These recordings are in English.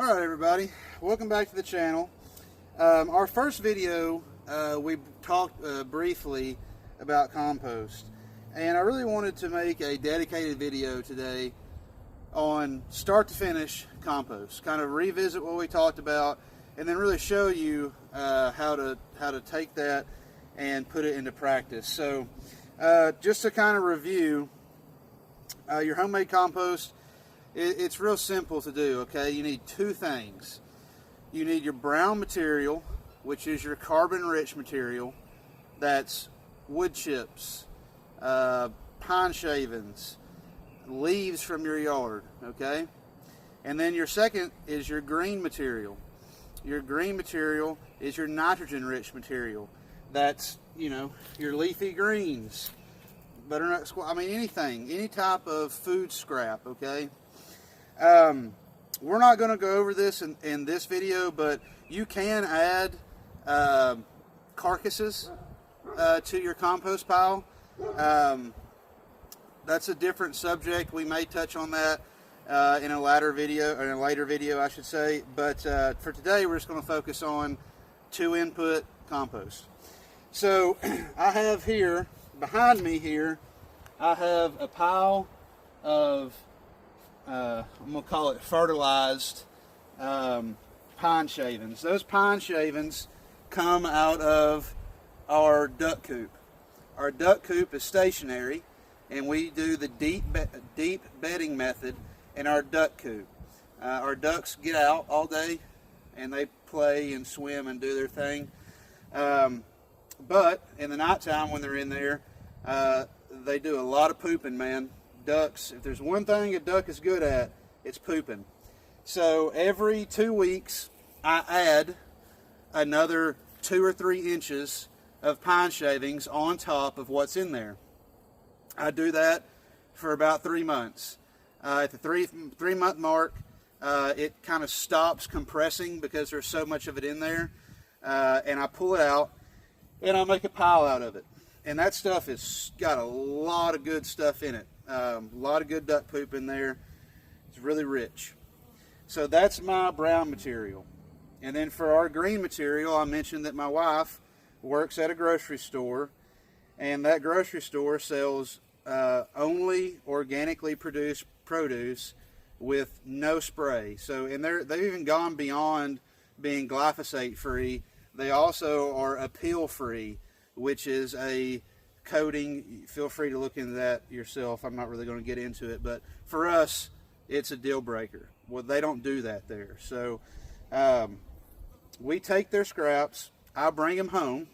Alright everybody, welcome back to the channel. Our first video, we talked briefly about compost, and I really wanted to make a dedicated video today on start to finish compost, kind of revisit what we talked about and then really show you how to take that and put it into practice. So just to kind of review, your homemade compost, it's real simple to do, okay? You need two things. You need your brown material, which is your carbon-rich material. That's wood chips, pine shavings, leaves from your yard, okay? And then your second is your green material. Your green material is your nitrogen-rich material. That's, you know, your leafy greens, butternut squash, I mean anything, any type of food scrap, okay? We're not going to go over this in this video, but you can add carcasses to your compost pile. That's a different subject. We may touch on that in a later video, I should say. But for today, we're just going to focus on two input compost. So I have here, behind me here, I have a pile of I'm going to call it fertilized pine shavings. Those pine shavings come out of our duck coop. Our duck coop is stationary, and we do the deep bedding method in our duck coop. Our ducks get out all day and they play and swim and do their thing. But in the nighttime when they're in there, they do a lot of pooping, man. Ducks, if there's one thing a duck is good at, it's pooping. So every 2 weeks I add another 2 or 3 inches of pine shavings on top of what's in there. I do that for about 3 months. At the three month mark, it kind of stops compressing because there's so much of it in there, and I pull it out and I make a pile out of it. And that stuff has got a lot of good stuff in it. A lot of good duck poop in there. It's really rich. So that's my brown material. And then for our green material, I mentioned that my wife works at a grocery store, and that grocery store sells only organically produced produce with no spray. So, and they've even gone beyond being glyphosate free. They also are appeal free, which is a coating. Feel free to look into that yourself. I'm not really going to get into it, but for us, it's a deal breaker. Well, they don't do that there. So we take their scraps, I bring them home,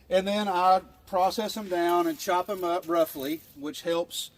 and then I process them down and chop them up roughly, which helps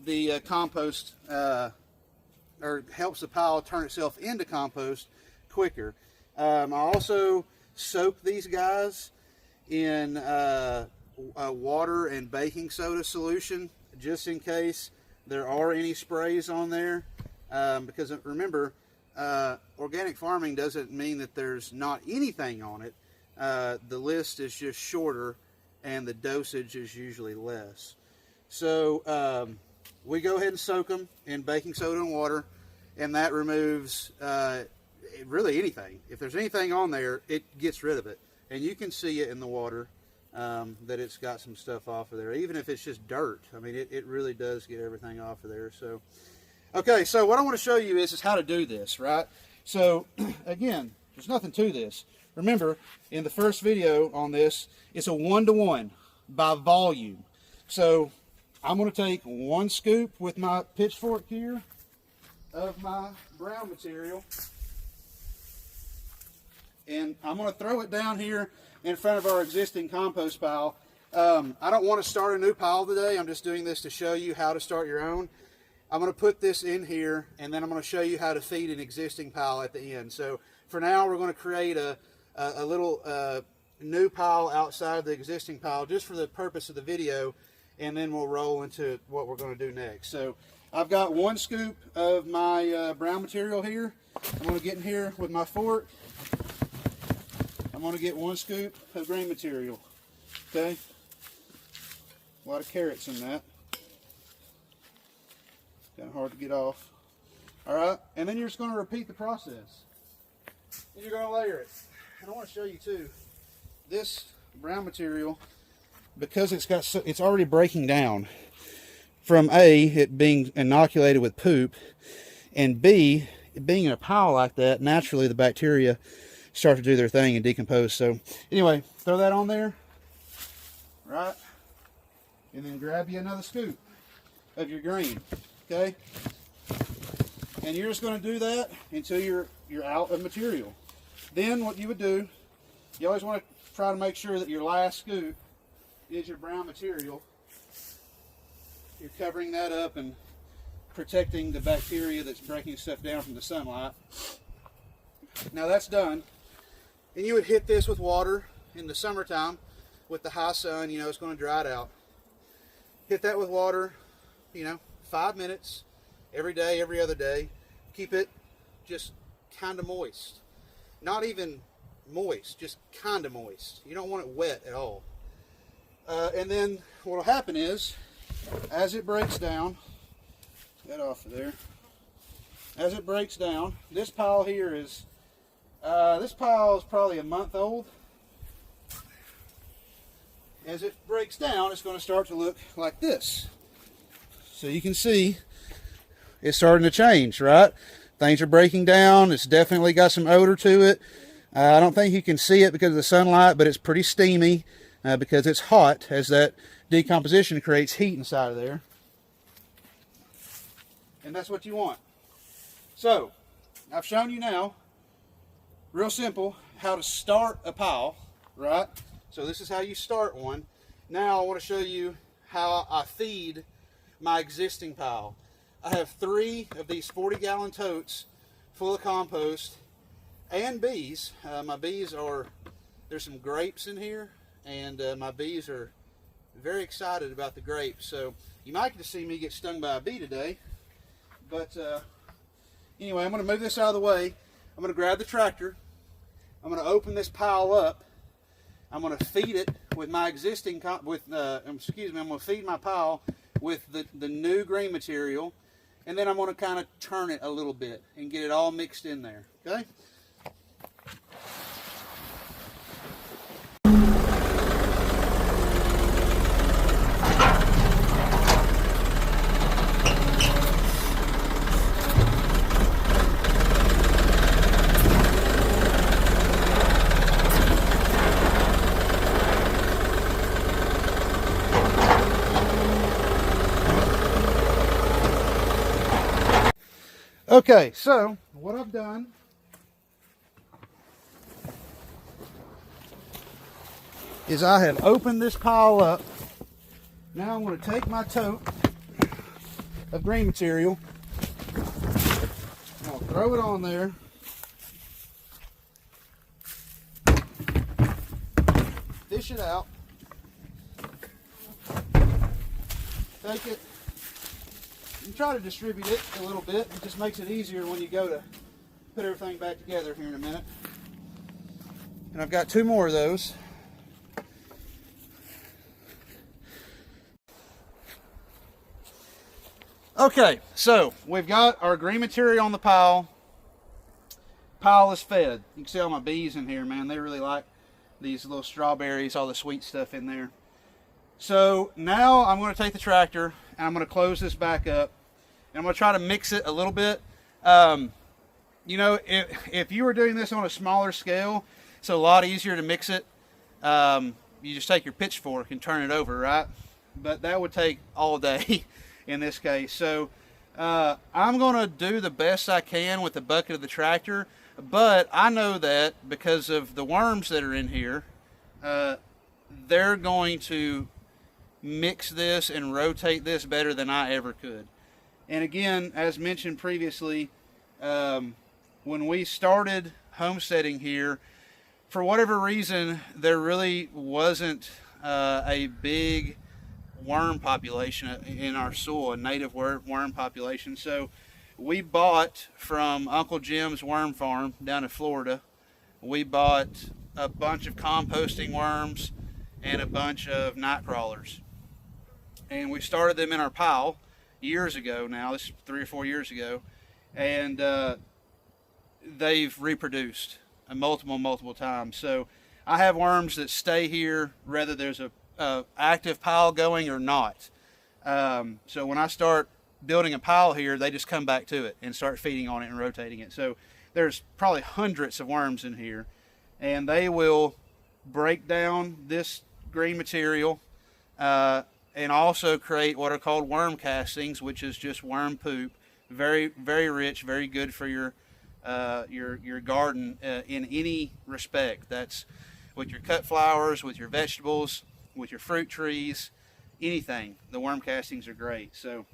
the compost, or helps the pile turn itself into compost quicker. I also soak these guys in water and baking soda solution, just in case there are any sprays on there, because remember, organic farming doesn't mean that there's not anything on it. The list is just shorter and the dosage is usually less. So we go ahead and soak them in baking soda and water, and that removes really anything. If there's anything on there, it gets rid of it, and you can see it in the water. That it's got some stuff off of there, even if it's just dirt. I mean, it really does get everything off of there. So, okay, so what I want to show you is how to do this, right? So, again, there's nothing to this. Remember, in the first video on this, it's a 1-to-1 by volume. So, I'm going to take 1 scoop with my pitchfork here of my brown material, and I'm going to throw it down here in front of our existing compost pile. I don't want to start a new pile today. I'm just doing this to show you how to start your own. I'm going to put this in here, and then I'm going to show you how to feed an existing pile at the end. So for now, we're going to create a little new pile outside of the existing pile just for the purpose of the video, and then we'll roll into what we're going to do next. So I've got 1 scoop of my brown material here. I'm going to get in here with my fork. I'm going to get 1 scoop of green material. Okay? A lot of carrots in that. Kind of hard to get off. All right, and then you're just going to repeat the process. And you're going to layer it. And I want to show you too, this brown material, because it's already breaking down from A, it being inoculated with poop, and B, it being in a pile like that, naturally the bacteria start to do their thing and decompose. So anyway, throw that on there, right? And then grab you another scoop of your green, okay? And you're just going to do that until you're out of material. Then what you would do, you always want to try to make sure that your last scoop is your brown material. You're covering that up and protecting the bacteria that's breaking stuff down from the sunlight. Now that's done. And you would hit this with water in the summertime with the high sun, you know, it's going to dry it out. Hit that with water, 5 minutes. Every day, every other day. Keep it just kind of moist. Not even moist, just kind of moist. You don't want it wet at all. And then what will happen is, as it breaks down, get off of there. As it breaks down, this pile here is, probably a month old. As it breaks down, it's going to start to look like this. So you can see it's starting to change, right? Things are breaking down. It's definitely got some odor to it. I don't think you can see it because of the sunlight, but it's pretty steamy because it's hot, as that decomposition creates heat inside of there. And that's what you want. So, I've shown you now, real simple, how to start a pile, right? So this is how you start one. Now I want to show you how I feed my existing pile. I have 3 of these 40-gallon totes full of compost and bees. My bees there's some grapes in here, and my bees are very excited about the grapes. So you might get to see me get stung by a bee today. But anyway, I'm going to move this out of the way. I'm going to grab the tractor. I'm going to open this pile up. I'm going to feed it with my existing, I'm going to feed my pile with the new green material. And then I'm going to kind of turn it a little bit and get it all mixed in there, okay? Okay, so what I've done is I have opened this pile up. Now I'm going to take my tote of green material. I'll throw it on there. Fish it out. Take it. You try to distribute it a little bit. It just makes it easier when you go to put everything back together here in a minute. And I've got 2 more of those. Okay, so we've got our green material on the pile. Pile is fed. You can see all my bees in here, man. They really like these little strawberries, all the sweet stuff in there. So now I'm going to take the tractor and I'm going to close this back up, and I'm going to try to mix it a little bit. If you were doing this on a smaller scale, it's a lot easier to mix it. You just take your pitchfork and turn it over, right? But that would take all day in this case. So I'm going to do the best I can with the bucket of the tractor, but I know that because of the worms that are in here, they're going to mix this and rotate this better than I ever could. And again, as mentioned previously, when we started homesteading here, for whatever reason, there really wasn't a big worm population in our soil, a native worm population. So we bought from Uncle Jim's worm farm down in Florida. We bought a bunch of composting worms and a bunch of night crawlers. And we started them in our pile years ago now, this is 3 or 4 years ago. and they've reproduced multiple times. So I have worms that stay here whether there's a active pile going or not. So when I start building a pile here, they just come back to it and start feeding on it and rotating it. So there's probably hundreds of worms in here, and they will break down this green material and also create what are called worm castings, which is just worm poop. Very, very rich, very good for your garden in any respect. That's with your cut flowers, with your vegetables, with your fruit trees, anything. The worm castings are great. So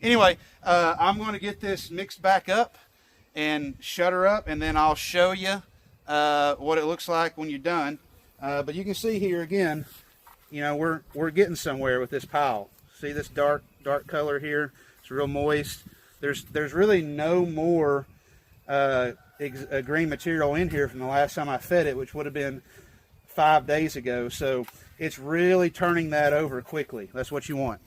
anyway, I'm going to get this mixed back up and shut her up, and then I'll show you what it looks like when you're done. But you can see here again, you know, we're getting somewhere with this pile. See this dark color here? It's real moist. There's really no more green material in here from the last time I fed it, which would have been 5 days ago. So it's really turning that over quickly. That's what you want.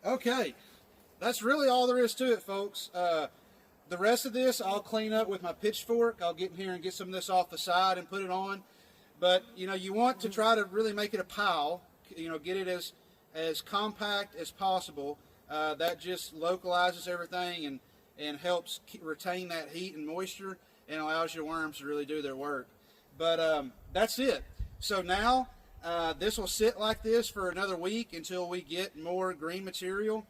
Okay, that's really all there is to it, folks. The rest of this I'll clean up with my pitchfork. I'll get in here and get some of this off the side and put it on. But, you know, you want to try to really make it a pile, you know, get it as compact as possible. That just localizes everything and helps retain that heat and moisture and allows your worms to really do their work. But that's it. So now this will sit like this for another week until we get more green material.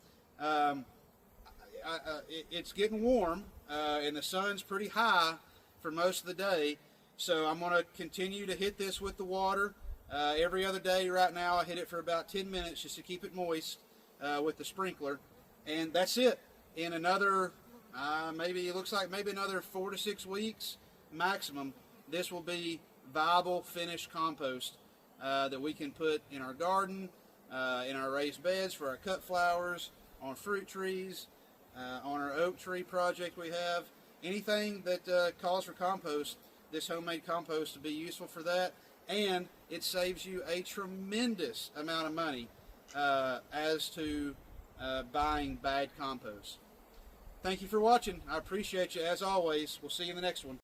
It's getting warm and the sun's pretty high for most of the day, so I'm going to continue to hit this with the water every other day. Right now I hit it for about 10 minutes just to keep it moist with the sprinkler, and that's it. In another maybe it looks like maybe another 4 to 6 weeks maximum, this will be viable finished compost that we can put in our garden, in our raised beds for our cut flowers, on fruit trees, on our oak tree project we have. Anything that calls for compost, this homemade compost will be useful for that, and it saves you a tremendous amount of money as to buying bad compost. Thank you for watching. I appreciate you as always. We'll see you in the next one.